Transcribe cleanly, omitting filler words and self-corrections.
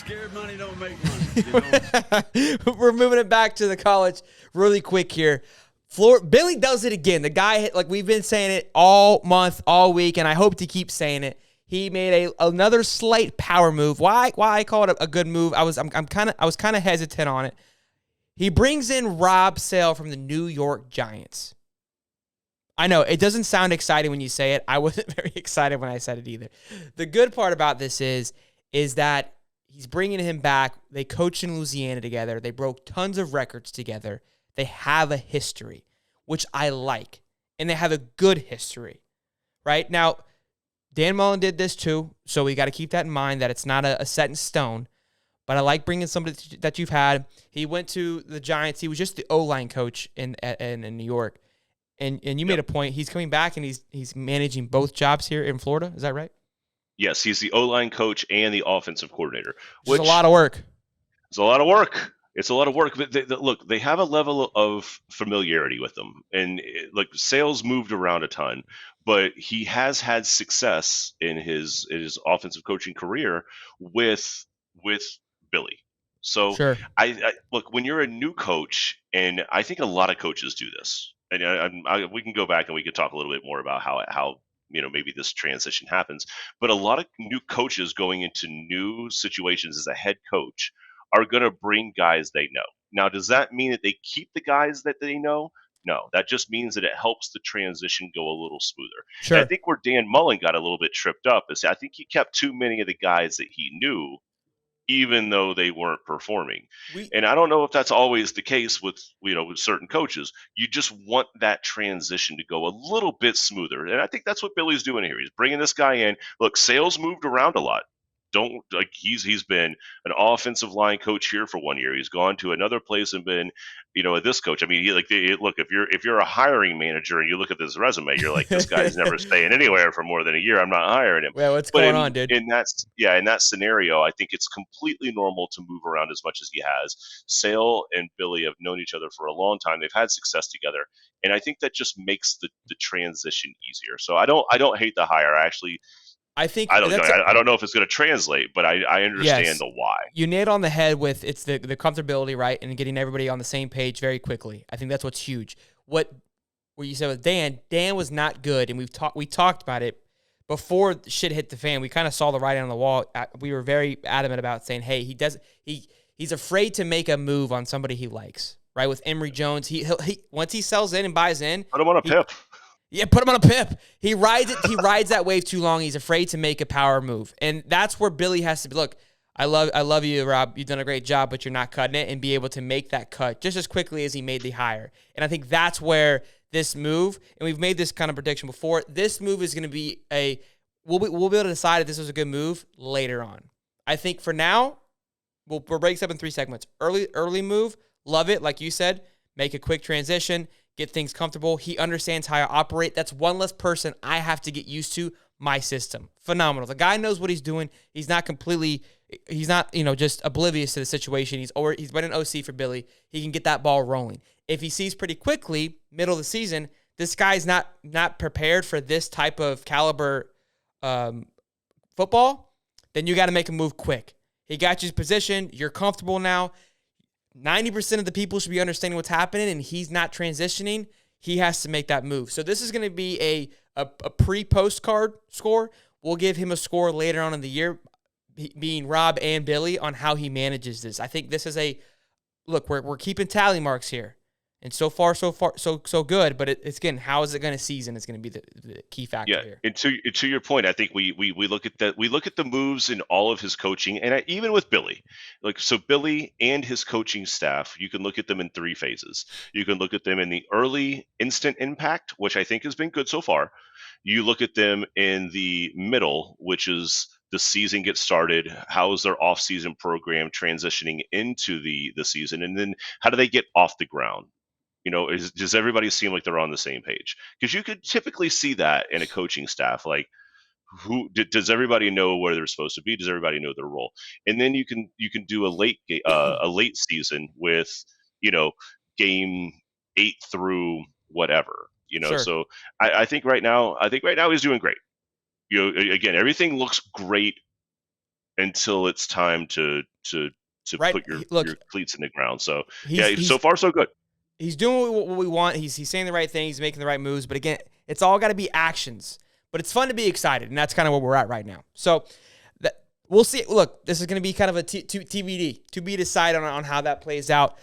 Scared money don't make money. You know? We're moving it back to the college really quick here. Billy does it again. The guy, like we've been saying it all month, all week, and I hope to keep saying it. He made another slight power move. Why I call it a good move? I was kind of hesitant on it. He brings in Rob Sale from the New York Giants. I know it doesn't sound exciting when you say it. I wasn't very excited when I said it either. The good part about this is that he's bringing him back. They coached in Louisiana together. They broke tons of records together. They have a history, which I like, and they have a good history, right? Now, Dan Mullen did this too, so we got to keep that in mind that it's not a set in stone, but I like bringing somebody that you've had. He went to the Giants. He was just the O-line coach in New York, and you made a point. He's coming back, and he's managing both jobs here in Florida. Is that right? Yes, he's the O-line coach and the offensive coordinator. Which is a lot of work. It's a lot of work. It's a lot of work, but look, they have a level of familiarity with them, and like Sales moved around a ton, but he has had success in his offensive coaching career with Billy. So sure. I look, when you're a new coach, and I think a lot of coaches do this, and we can go back and we can talk a little bit more about how maybe this transition happens, but a lot of new coaches going into new situations as a head coach are going to bring guys they know. Now, does that mean that they keep the guys that they know? No, that just means that it helps the transition go a little smoother. Sure. And I think where Dan Mullen got a little bit tripped up is I think he kept too many of the guys that he knew, even though they weren't performing. And I don't know if that's always the case with certain coaches. You just want that transition to go a little bit smoother. And I think that's what Billy's doing here. He's bringing this guy in. Look, Sales moved around a lot. He's been an offensive line coach here for 1 year. He's gone to another place and been, this coach. I mean, look, if you're a hiring manager and you look at this resume, you're like, this guy's never staying anywhere for more than a year. I'm not hiring him. Well, what's going on, dude? In that scenario, I think it's completely normal to move around as much as he has. Sale and Billy have known each other for a long time. They've had success together, and I think that just makes the transition easier. So I don't hate the hire. I don't know if it's going to translate, but I understand the why. You nailed on the head with it's the comfortability, right, and getting everybody on the same page very quickly. I think that's what's huge. What you said with Dan was not good, and we talked about it before shit hit the fan. We kind of saw the writing on the wall. We were very adamant about saying, hey, he's afraid to make a move on somebody he likes, right? With Emory Jones, he once he sells in and buys in, put him on a pip. Yeah, put him on a pip. He rides it. He rides that wave too long. He's afraid to make a power move, and that's where Billy has to be. Look, I love you, Rob. You've done a great job, but you're not cutting it, and be able to make that cut just as quickly as he made the hire. And I think that's where this move, and we've made this kind of prediction before. This move is going to be we'll be able to decide if this was a good move later on. I think for now, we'll break this up in 3 segments. Early move, love it, like you said. Make a quick transition. Get things comfortable. He understands how I operate. That's one less person I have to get used to my system. Phenomenal. The guy knows what he's doing. He's not just oblivious to the situation. He's been an OC for Billy. He can get that ball rolling. If he sees pretty quickly, middle of the season, this guy's not prepared for this type of caliber football, then you got to make a move quick. He got you his position. You're comfortable now. 90% of the people should be understanding what's happening, and he's not transitioning. He has to make that move. So this is going to be a pre-postcard score. We'll give him a score later on in the year, being Rob and Billy, on how he manages this. I think this is look, we're keeping tally marks here. And so far, so good. But it's again, how is it going to season? Is going to be the key factor here. And to your point, I think we look at that. We look at the moves in all of his coaching, and even with Billy, so Billy and his coaching staff, you can look at them in 3 phases. You can look at them in the early instant impact, which I think has been good so far. You look at them in the middle, which is the season gets started. How is their off-season program transitioning into the season, and then how do they get off the ground? Does everybody seem like they're on the same page? Because you could typically see that in a coaching staff. Like, does everybody know where they're supposed to be? Does everybody know their role? And then you can do a late season with game 8 through whatever. Sure. So I think right now he's doing great. Again, everything looks great until it's time to Right. put your cleats in the ground. So so far so good. He's doing what we want. He's saying the right thing. He's making the right moves. But again, it's all got to be actions. But it's fun to be excited, and that's kind of where we're at right now. So we'll see. Look, this is going to be kind of a TBD, to be decided on how that plays out.